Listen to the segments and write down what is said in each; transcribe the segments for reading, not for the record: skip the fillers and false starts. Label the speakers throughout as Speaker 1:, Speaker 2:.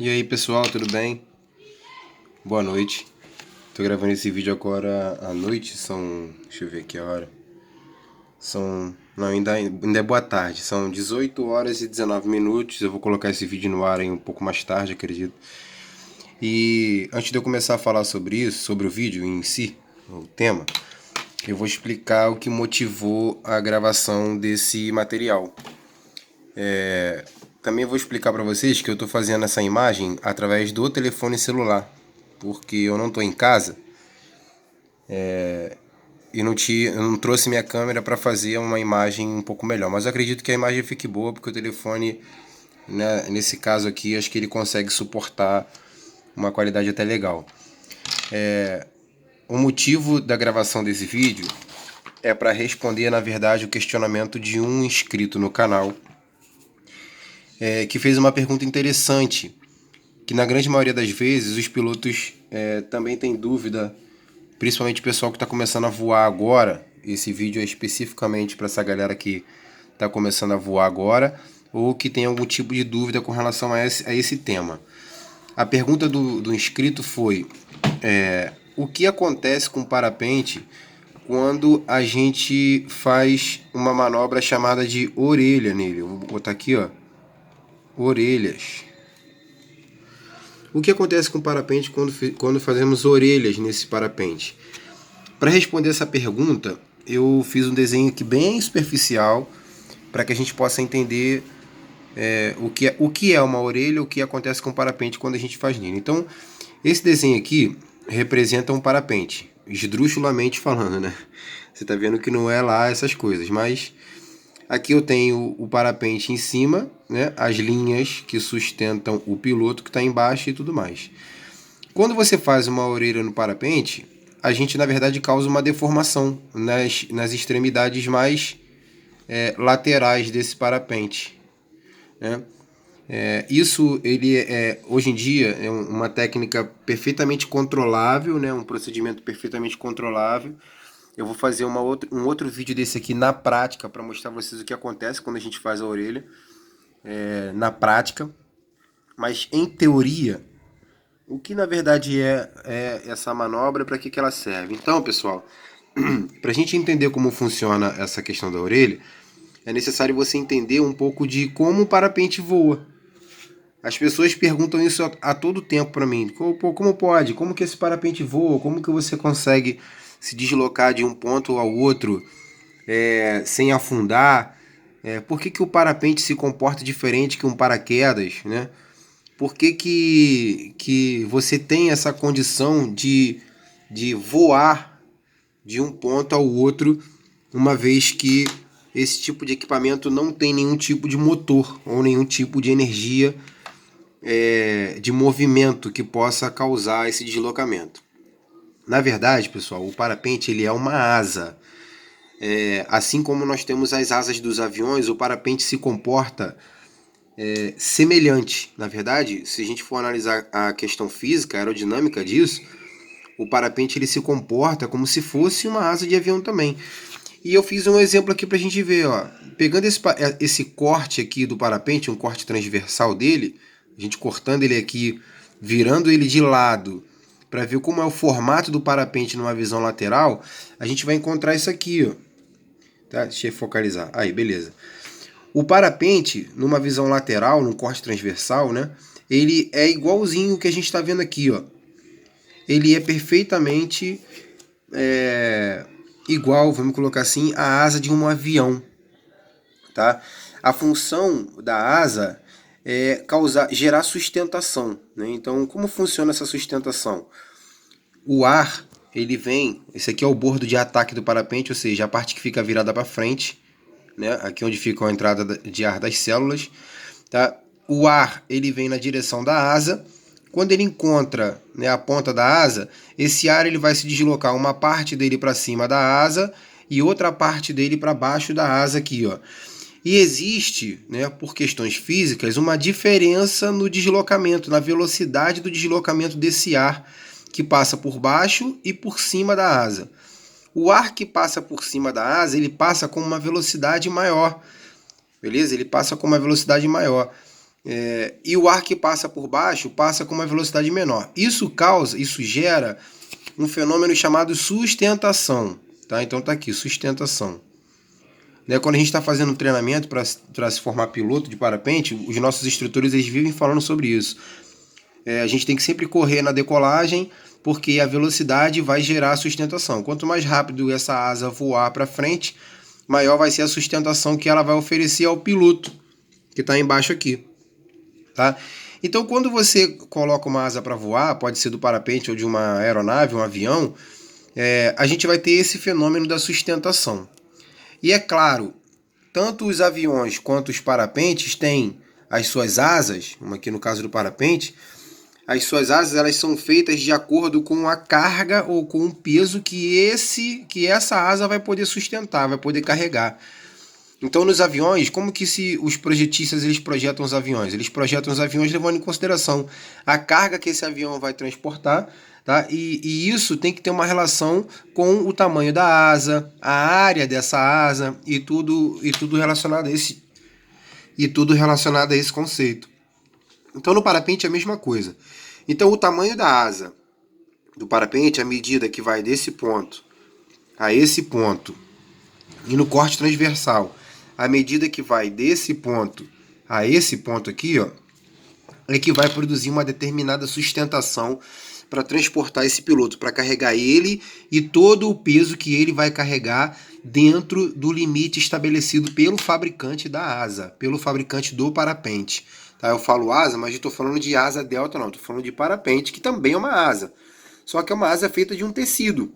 Speaker 1: E aí pessoal, tudo bem? Boa noite. Tô gravando esse vídeo agora à noite, deixa eu ver aqui a hora. Não, ainda é boa tarde, são 18 horas e 19 minutos. Eu vou colocar esse vídeo no ar aí um pouco mais tarde, acredito. E antes de eu começar a falar sobre isso, sobre o vídeo em si, o tema, eu vou explicar o que motivou a gravação desse material. Também vou explicar para vocês que eu estou fazendo essa imagem através do telefone celular, porque eu não estou em casa e eu não trouxe minha câmera para fazer uma imagem um pouco melhor. Mas eu acredito que a imagem fique boa, porque o telefone, né, nesse caso aqui, acho que ele consegue suportar uma qualidade até legal. O motivo da gravação desse vídeo é para responder, na verdade, o questionamento de um inscrito no canal, que fez uma pergunta interessante, que na grande maioria das vezes os pilotos também têm dúvida, principalmente o pessoal que está começando a voar agora. Esse vídeo é especificamente para essa galera que está começando a voar agora ou que tem algum tipo de dúvida com relação a esse tema. A pergunta do inscrito foi: o que acontece com o parapente quando a gente faz uma manobra chamada de orelha nele? Eu vou botar aqui, ó, orelhas. O que acontece com o parapente quando fazemos orelhas nesse parapente? Para responder essa pergunta, eu fiz um desenho aqui bem superficial para que a gente possa entender o que é uma orelha, o que acontece com o parapente quando a gente faz nele. Então, esse desenho aqui representa um parapente, esdrúxulamente falando, né? Você está vendo que não é lá essas coisas, mas aqui eu tenho o parapente em cima, né? As linhas que sustentam o piloto que está embaixo e tudo mais. Quando você faz uma orelha no parapente, a gente na verdade causa uma deformação nas extremidades mais laterais desse parapente, né? Isso hoje em dia é uma técnica perfeitamente controlável, né? Um procedimento perfeitamente controlável. Eu vou fazer um outro vídeo desse aqui na prática para mostrar a vocês o que acontece quando a gente faz a orelha na prática. Mas em teoria, o que na verdade é essa manobra, para que ela serve? Então, pessoal, para a gente entender como funciona essa questão da orelha, é necessário você entender um pouco de como o parapente voa. As pessoas perguntam isso a todo tempo para mim. Como pode? Como que esse parapente voa? Como que você consegue se deslocar de um ponto ao outro sem afundar? Por que o parapente se comporta diferente que um paraquedas, né? Por que você tem essa condição de voar de um ponto ao outro, uma vez que esse tipo de equipamento não tem nenhum tipo de motor ou nenhum tipo de energia de movimento que possa causar esse deslocamento? Na verdade, pessoal, o parapente ele é uma asa. Assim como nós temos as asas dos aviões, o parapente se comporta semelhante. Na verdade, se a gente for analisar a questão física, a aerodinâmica disso, o parapente ele se comporta como se fosse uma asa de avião também. E eu fiz um exemplo aqui para a gente ver, ó. Pegando esse corte aqui do parapente, um corte transversal dele, a gente cortando ele aqui, virando ele de lado, para ver como é o formato do parapente numa visão lateral, a gente vai encontrar isso aqui, ó. Tá? Deixa eu focalizar. Aí, beleza. O parapente, numa visão lateral, num corte transversal, né? Ele é igualzinho o que a gente está vendo aqui, ó. Ele é perfeitamente igual, vamos colocar assim, à asa de um avião, tá? A função da asa é gerar sustentação, né? Então, como funciona essa sustentação? O ar, ele vem, esse aqui é o bordo de ataque do parapente, ou seja, a parte que fica virada para frente, né? Aqui onde fica a entrada de ar das células, tá? O ar, ele vem na direção da asa. Quando ele encontra, né, a ponta da asa, esse ar ele vai se deslocar uma parte dele para cima da asa e outra parte dele para baixo da asa aqui, ó. E existe, né, por questões físicas, uma diferença no deslocamento, na velocidade do deslocamento desse ar que passa por baixo e por cima da asa. O ar que passa por cima da asa, ele passa com uma velocidade maior, beleza? Ele passa com uma velocidade maior. e o ar que passa por baixo passa com uma velocidade menor. Isso gera um fenômeno chamado sustentação. Tá? Então tá aqui, sustentação. Né, quando a gente está fazendo um treinamento para se formar piloto de parapente, os nossos instrutores eles vivem falando sobre isso. A gente tem que sempre correr na decolagem, porque a velocidade vai gerar sustentação. Quanto mais rápido essa asa voar para frente, maior vai ser a sustentação que ela vai oferecer ao piloto, que está embaixo aqui. Tá? Então, quando você coloca uma asa para voar, pode ser do parapente ou de uma aeronave, um avião, a gente vai ter esse fenômeno da sustentação. E é claro, tanto os aviões quanto os parapentes têm as suas asas, como aqui no caso do parapente, as suas asas elas são feitas de acordo com a carga ou com o peso que essa asa vai poder sustentar, vai poder carregar. Então, nos aviões, como que os projetistas eles projetam os aviões? Eles projetam os aviões levando em consideração a carga que esse avião vai transportar, tá? E isso tem que ter uma relação com o tamanho da asa, a área dessa asa e tudo relacionado a esse conceito. Então, no parapente é a mesma coisa. Então, o tamanho da asa do parapente, à medida que vai desse ponto a esse ponto, e no corte transversal, à medida que vai desse ponto a esse ponto aqui, ó, é que vai produzir uma determinada sustentação para transportar esse piloto, para carregar ele e todo o peso que ele vai carregar dentro do limite estabelecido pelo fabricante da asa, pelo fabricante do parapente. Tá? Eu falo asa, mas eu estou falando de asa delta não, estou falando de parapente, que também é uma asa. Só que é uma asa feita de um tecido.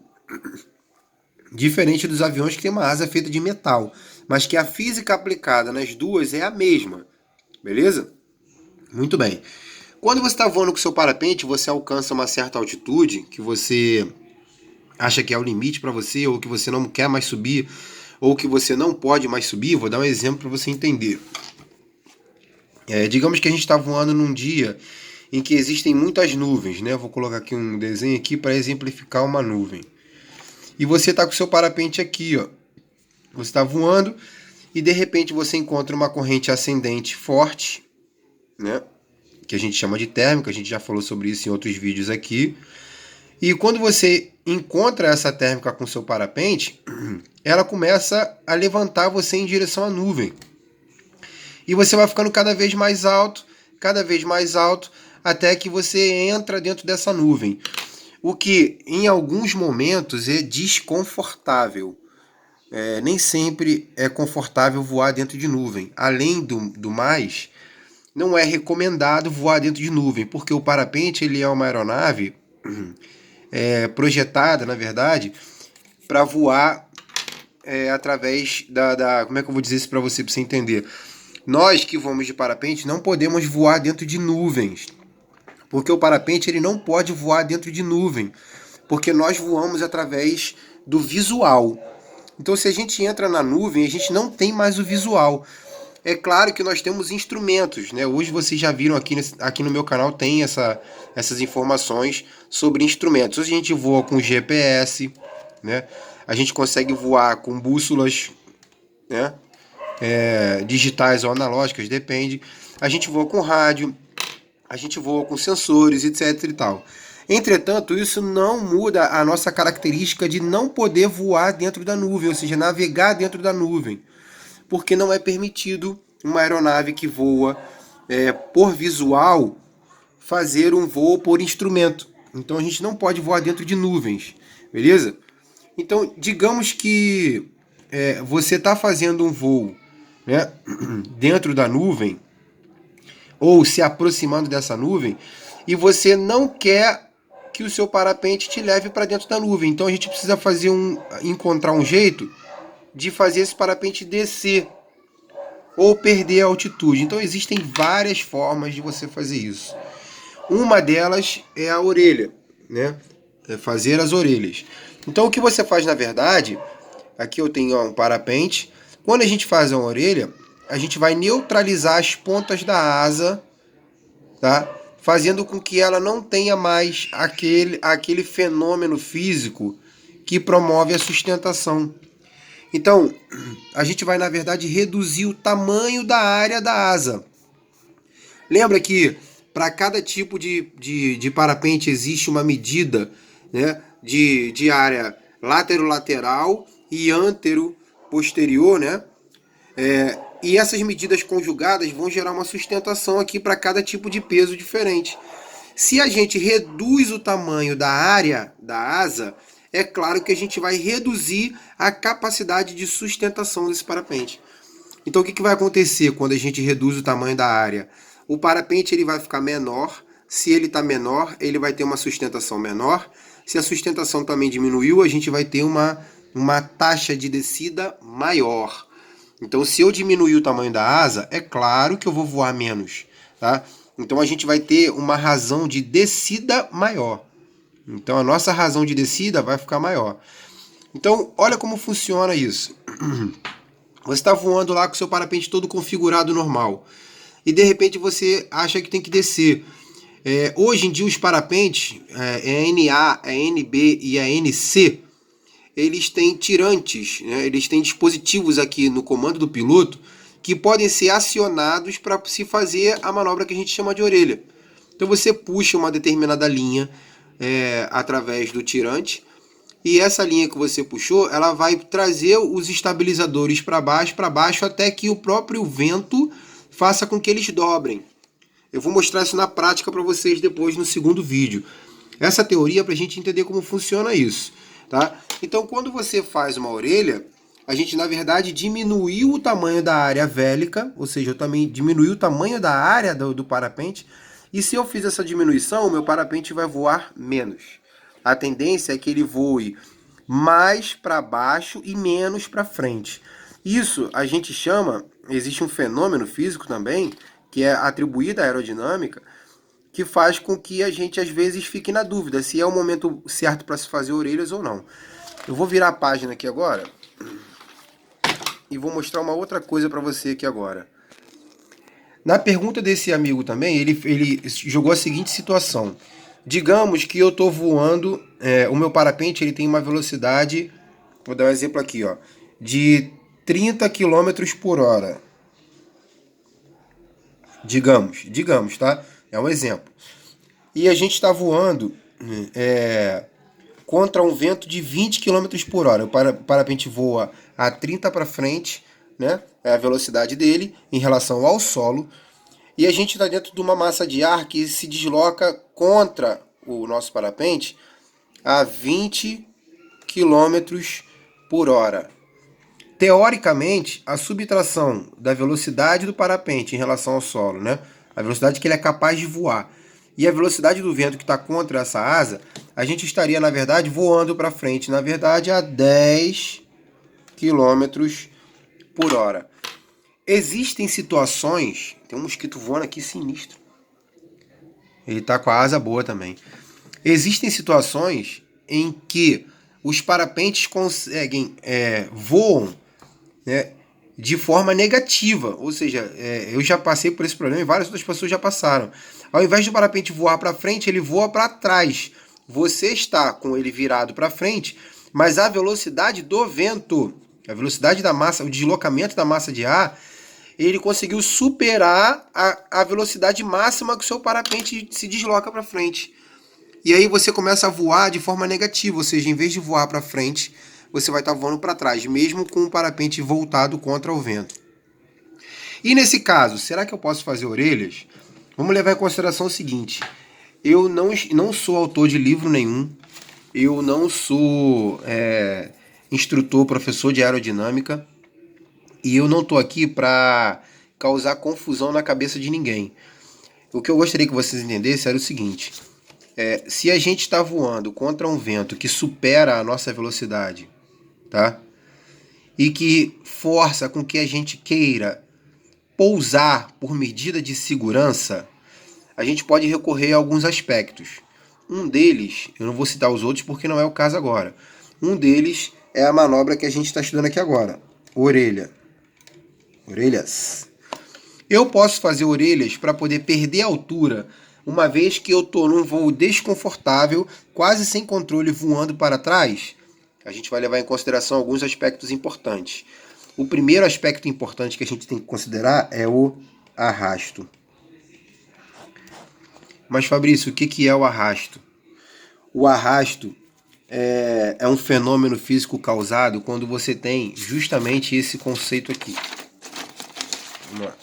Speaker 1: Diferente dos aviões que tem uma asa feita de metal, mas que a física aplicada nas duas é a mesma, beleza? Muito bem. Quando você está voando com o seu parapente, você alcança uma certa altitude que você acha que é o limite para você, ou que você não quer mais subir, ou que você não pode mais subir. Vou dar um exemplo para você entender. Digamos que a gente está voando num dia em que existem muitas nuvens, né? Vou colocar aqui um desenho aqui para exemplificar uma nuvem. E você está com o seu parapente aqui, ó. Você está voando e de repente você encontra uma corrente ascendente forte, né? Que a gente chama de térmica, a gente já falou sobre isso em outros vídeos aqui. E quando você encontra essa térmica com o seu parapente, ela começa a levantar você em direção à nuvem. E você vai ficando cada vez mais alto, até que você entra dentro dessa nuvem. O que, em alguns momentos, é desconfortável. Nem sempre é confortável voar dentro de nuvem. Além do mais, não é recomendado voar dentro de nuvem, porque o parapente ele é uma aeronave projetada, na verdade, para voar através Como é que eu vou dizer isso para você entender? Nós que voamos de parapente não podemos voar dentro de nuvens, porque o parapente ele não pode voar dentro de nuvem, porque nós voamos através do visual. Então, se a gente entra na nuvem, a gente não tem mais o visual. É claro que nós temos instrumentos, né? Hoje vocês já viram aqui no meu canal tem essas informações sobre instrumentos. Hoje a gente voa com GPS, né? A gente consegue voar com bússolas, né? Digitais ou analógicas, depende. A gente voa com rádio, a gente voa com sensores, etc e tal. Entretanto, isso não muda a nossa característica de não poder voar dentro da nuvem, ou seja, navegar dentro da nuvem, porque não é permitido uma aeronave que voa por visual fazer um voo por instrumento. Então a gente não pode voar dentro de nuvens, beleza? Então, digamos que você está fazendo um voo, né, dentro da nuvem, ou se aproximando dessa nuvem, e você não quer que o seu parapente te leve para dentro da nuvem. Então a gente precisa encontrar um jeito de fazer esse parapente descer ou perder a altitude. Então existem várias formas de você fazer isso. Uma delas é a orelha, né? É fazer as orelhas. Então o que você faz na verdade, aqui eu tenho um parapente. Quando a gente faz uma orelha, a gente vai neutralizar as pontas da asa, tá? Fazendo com que ela não tenha mais aquele fenômeno físico que promove a sustentação. Então, a gente vai, na verdade, reduzir o tamanho da área da asa. Lembra que para cada tipo de parapente existe uma medida, né, de área lateral e antero-posterior, né? E essas medidas conjugadas vão gerar uma sustentação aqui para cada tipo de peso diferente. Se a gente reduz o tamanho da área da asa, é claro que a gente vai reduzir a capacidade de sustentação desse parapente. Então o que vai acontecer quando a gente reduz o tamanho da área? O parapente ele vai ficar menor. Se ele está menor, ele vai ter uma sustentação menor. Se a sustentação também diminuiu, a gente vai ter uma taxa de descida maior. Então, se eu diminuir o tamanho da asa, é claro que eu vou voar menos, tá? Então, a gente vai ter uma razão de descida maior. Então, a nossa razão de descida vai ficar maior. Então, olha como funciona isso. Você está voando lá com o seu parapente todo configurado normal. E, de repente, você acha que tem que descer. Hoje em dia, os parapentes, a NA, a NB e a NC, eles têm tirantes, né? Eles têm dispositivos aqui no comando do piloto que podem ser acionados para se fazer a manobra que a gente chama de orelha. Então você puxa uma determinada linha através do tirante e essa linha que você puxou, ela vai trazer os estabilizadores para baixo, até que o próprio vento faça com que eles dobrem. Eu vou mostrar isso na prática para vocês depois no segundo vídeo. Essa teoria é para a gente entender como funciona isso. Tá? Então, quando você faz uma orelha, a gente, na verdade, diminuiu o tamanho da área vélica, ou seja, eu também diminui o tamanho da área do parapente, e se eu fiz essa diminuição, o meu parapente vai voar menos. A tendência é que ele voe mais para baixo e menos para frente. Isso a gente chama, existe um fenômeno físico também, que é atribuído à aerodinâmica, que faz com que a gente às vezes fique na dúvida se é o momento certo para se fazer orelhas ou não. Eu vou virar a página aqui agora e vou mostrar uma outra coisa para você aqui agora. Na pergunta desse amigo também, ele jogou a seguinte situação. Digamos que eu estou voando, o meu parapente ele tem uma velocidade, vou dar um exemplo aqui, ó, de 30 km por hora. Digamos, tá? É um exemplo. E a gente está voando contra um vento de 20 km por hora. O parapente voa a 30 para frente, né? É a velocidade dele em relação ao solo. E a gente está dentro de uma massa de ar que se desloca contra o nosso parapente a 20 km por hora. Teoricamente, a subtração da velocidade do parapente em relação ao solo, né? A velocidade que ele é capaz de voar, e a velocidade do vento que está contra essa asa, a gente estaria, na verdade, voando para frente, na verdade, a 10 km por hora. Existem situações... Tem um mosquito voando aqui sinistro. Ele está com a asa boa também. Existem situações em que os parapentes voam, né, de forma negativa. Ou seja, eu já passei por esse problema e várias outras pessoas já passaram. Ao invés do parapente voar para frente, ele voa para trás. Você está com ele virado para frente, mas a velocidade do vento, a velocidade da massa, o deslocamento da massa de ar, ele conseguiu superar a velocidade máxima que o seu parapente se desloca para frente. E aí você começa a voar de forma negativa, ou seja, em vez de voar para frente, você vai estar voando para trás, mesmo com o parapente voltado contra o vento. E nesse caso, será que eu posso fazer orelhas? Vamos levar em consideração o seguinte: eu não sou autor de livro nenhum, eu não sou instrutor, professor de aerodinâmica, e eu não estou aqui para causar confusão na cabeça de ninguém. O que eu gostaria que vocês entendessem era o seguinte: se a gente está voando contra um vento que supera a nossa velocidade, tá? E que força com que a gente queira pousar por medida de segurança, a gente pode recorrer a alguns aspectos. Um deles, eu não vou citar os outros porque não é o caso agora. Um deles é a manobra que a gente está estudando aqui agora. Orelhas. Eu posso fazer orelhas para poder perder altura, uma vez que eu estou num voo desconfortável, quase sem controle, voando para trás. A gente vai levar em consideração alguns aspectos importantes. O primeiro aspecto importante que a gente tem que considerar é o arrasto. Mas Fabrício, o que que é o arrasto? O arrasto é um fenômeno físico causado quando você tem justamente esse conceito aqui. Vamos lá.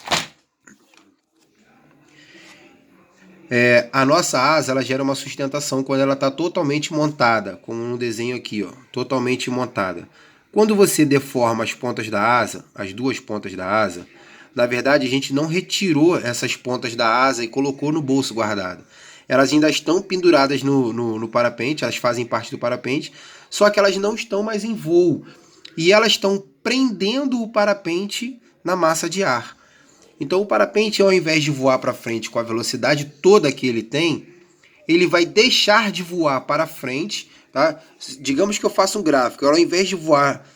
Speaker 1: A nossa asa ela gera uma sustentação quando ela está totalmente montada, como no desenho aqui, ó, totalmente montada. Quando você deforma as pontas da asa, as duas pontas da asa, na verdade a gente não retirou essas pontas da asa e colocou no bolso guardado. Elas ainda estão penduradas no parapente, elas fazem parte do parapente, só que elas não estão mais em voo. E elas estão prendendo o parapente na massa de ar. Então o parapente, ao invés de voar para frente com a velocidade toda que ele tem, ele vai deixar de voar para frente, tá? Digamos que eu faça um gráfico, ao invés de voar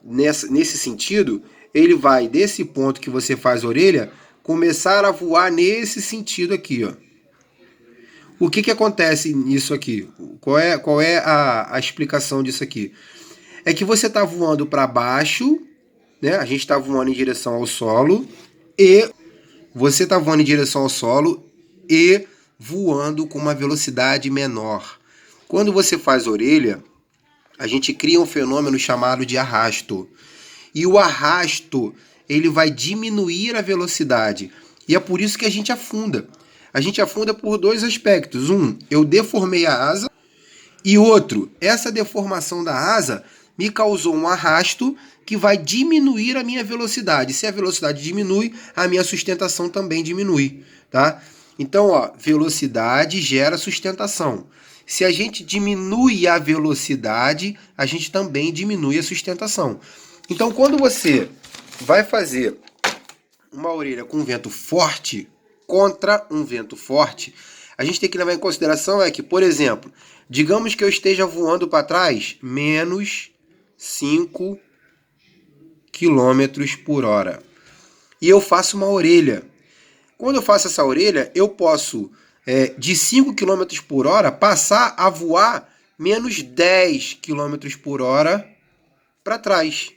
Speaker 1: nesse sentido, ele vai desse ponto que você faz a orelha, começar a voar nesse sentido aqui, ó. O que acontece nisso aqui? Qual é a explicação disso aqui? É que você está voando para baixo, né? A gente está voando em direção ao solo, e você está voando em direção ao solo e voando com uma velocidade menor. Quando você faz orelha, a gente cria um fenômeno chamado de arrasto. E o arrasto, ele vai diminuir a velocidade. E é por isso que a gente afunda. A gente afunda por dois aspectos. Um, eu deformei a asa. E outro, essa deformação da asa me causou um arrasto que vai diminuir a minha velocidade. Se a velocidade diminui, a minha sustentação também diminui, tá? Então, ó, velocidade gera sustentação. Se a gente diminui a velocidade, a gente também diminui a sustentação. Então, quando você vai fazer uma orelha com vento forte contra um vento forte, a gente tem que levar em consideração que, por exemplo, digamos que eu esteja voando para trás menos 5 km por hora. E eu faço uma orelha. Quando eu faço essa orelha, eu posso, de 5 km por hora, passar a voar menos 10 km por hora para trás.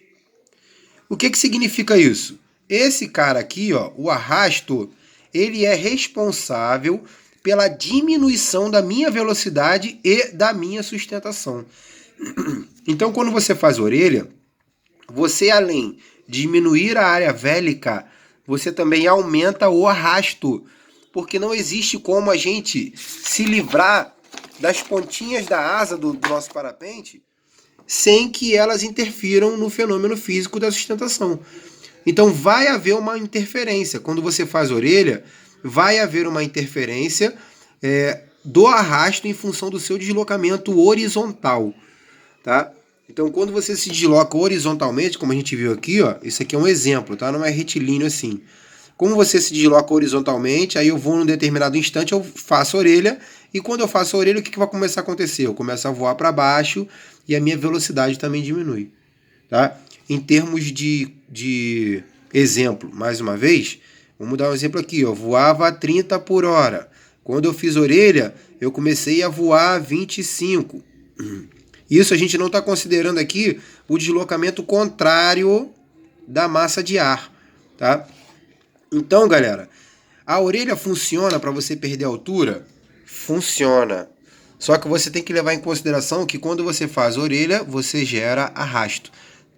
Speaker 1: O que significa isso? Esse cara aqui, ó, o arrasto, ele é responsável pela diminuição da minha velocidade e da minha sustentação. Então, quando você faz orelha, você, além de diminuir a área vélica, você também aumenta o arrasto, porque não existe como a gente se livrar das pontinhas da asa do nosso parapente sem que elas interfiram no fenômeno físico da sustentação. Então vai haver uma interferência. Quando você faz orelha, vai haver uma interferência do arrasto em função do seu deslocamento horizontal, tá? Então, quando você se desloca horizontalmente, como a gente viu aqui, ó, isso aqui é um exemplo, tá? Não é retilíneo assim. Como você se desloca horizontalmente, aí eu vou num determinado instante, eu faço a orelha, e quando eu faço a orelha, o que vai começar a acontecer? Eu começo a voar para baixo e a minha velocidade também diminui, tá? Em termos de exemplo, mais uma vez, vamos dar um exemplo aqui, eu voava a 30 por hora. Quando eu fiz orelha, eu comecei a voar a 25. Isso a gente não está considerando aqui o deslocamento contrário da massa de ar, tá? Então, galera, a orelha funciona para você perder altura? Funciona. Só que você tem que levar em consideração que quando você faz orelha, você gera arrasto,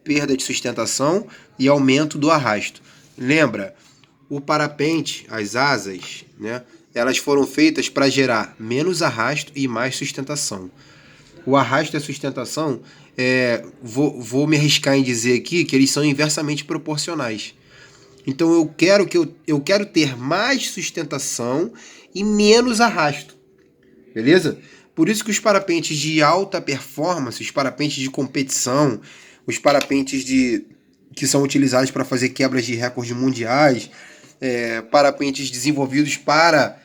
Speaker 1: perda de sustentação e aumento do arrasto. Lembra, o parapente, as asas, né, elas foram feitas para gerar menos arrasto e mais sustentação. O arrasto e a sustentação, vou me arriscar em dizer aqui que eles são inversamente proporcionais. Então eu quero ter mais sustentação e menos arrasto, beleza? Por isso que os parapentes de alta performance, os parapentes de competição, os parapentes que são utilizados para fazer quebras de recordes mundiais, parapentes desenvolvidos para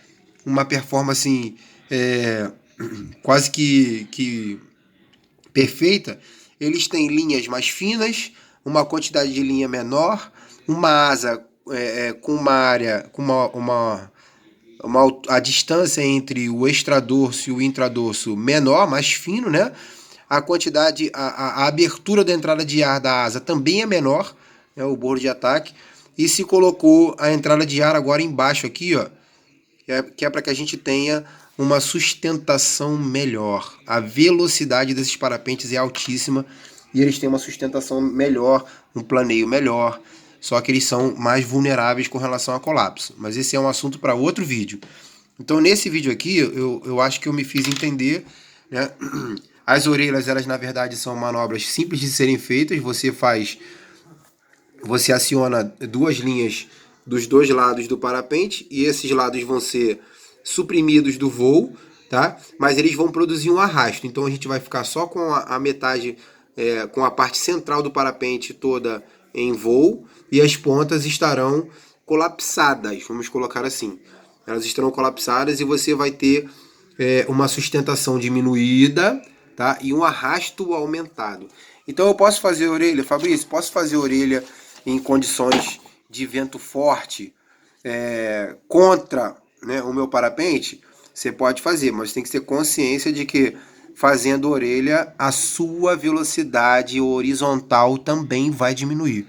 Speaker 1: uma performance quase que perfeita, eles têm linhas mais finas, uma quantidade de linha menor, uma asa com uma área, com a distância entre o extradorso e o intradorso menor, mais fino, né? A quantidade, a abertura da entrada de ar da asa também é menor, né? O bolo de ataque, e se colocou a entrada de ar agora embaixo aqui, ó, que é para que a gente tenha uma sustentação melhor. A velocidade desses parapentes é altíssima e eles têm uma sustentação melhor, um planeio melhor, só que eles são mais vulneráveis com relação a colapso. Mas esse é um assunto para outro vídeo. Então, nesse vídeo aqui, eu acho que eu me fiz entender, né? As orelhas, elas na verdade são manobras simples de serem feitas. Você aciona duas linhas dos dois lados do parapente e esses lados vão ser suprimidos do voo, tá? Mas eles vão produzir um arrasto. Então a gente vai ficar só com a metade, com a parte central do parapente toda em voo e as pontas estarão colapsadas, vamos colocar assim. Elas estarão colapsadas e você vai ter uma sustentação diminuída, tá? E um arrasto aumentado. Então eu posso fazer orelha, Fabrício, posso fazer orelha em condições de vento forte contra, né, o meu parapente? Você pode fazer, mas tem que ter consciência de que fazendo orelha, a sua velocidade horizontal também vai diminuir.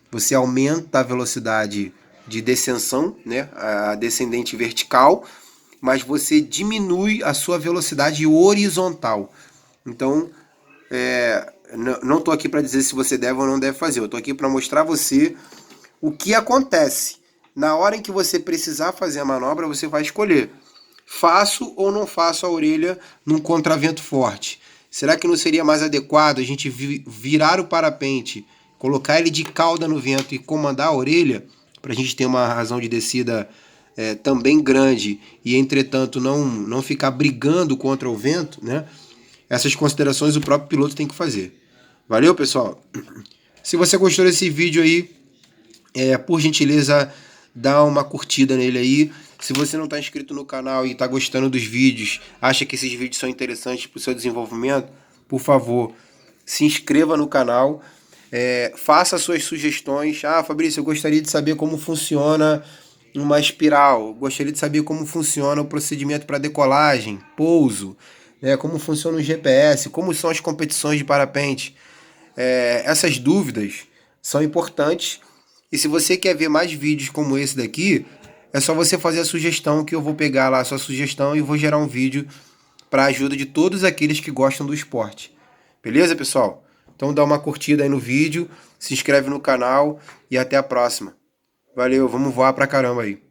Speaker 1: Você aumenta a velocidade de descensão, né, a descendente vertical, mas você diminui a sua velocidade horizontal. Então, não estou aqui para dizer se você deve ou não deve fazer. Eu estou aqui para mostrar a você o que acontece. Na hora em que você precisar fazer a manobra, você vai escolher: faço ou não faço a orelha num contravento forte? Será que não seria mais adequado a gente virar o parapente, colocar ele de cauda no vento e comandar a orelha, para a gente ter uma razão de descida também grande e, entretanto, não ficar brigando contra o vento, né? Essas considerações o próprio piloto tem que fazer. Valeu, pessoal? Se você gostou desse vídeo aí, por gentileza, dá uma curtida nele aí. Se você não está inscrito no canal e está gostando dos vídeos, acha que esses vídeos são interessantes para o seu desenvolvimento, por favor, se inscreva no canal, faça suas sugestões. Ah, Fabrício, eu gostaria de saber como funciona uma espiral, gostaria de saber como funciona o procedimento para decolagem, pouso, como funciona o GPS, como são as competições de parapente. Essas dúvidas são importantes. E se você quer ver mais vídeos como esse daqui, é só você fazer a sugestão, que eu vou pegar lá a sua sugestão e vou gerar um vídeo para a ajuda de todos aqueles que gostam do esporte. Beleza, pessoal? Então dá uma curtida aí no vídeo, se inscreve no canal e até a próxima. Valeu, vamos voar pra caramba aí.